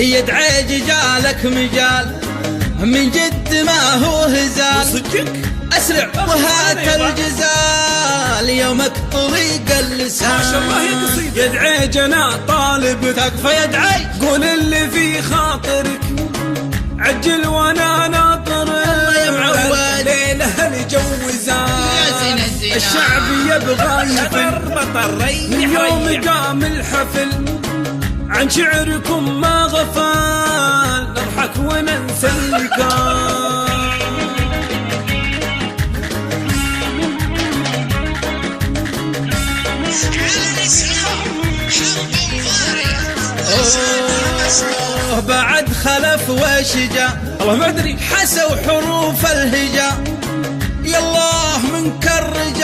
يدعي جالك مجال من جد ما هو هزال، اسرع وهات الجزال يومك طريق اللسان. ما شاء الله يا قصيد. يدعي جنا طالب تكفى يدعي، قول اللي في خاطرك عجل وانا ناطرك. يا معود ليله الجوزان الشعب يبغى يفل من يوم قام الحفل عن شعركم ما غفال، نضحك وننسى اللي كان. بعد خلف وشجا الله ما ادري حسوا حروف الهجا، يالله من كالرجال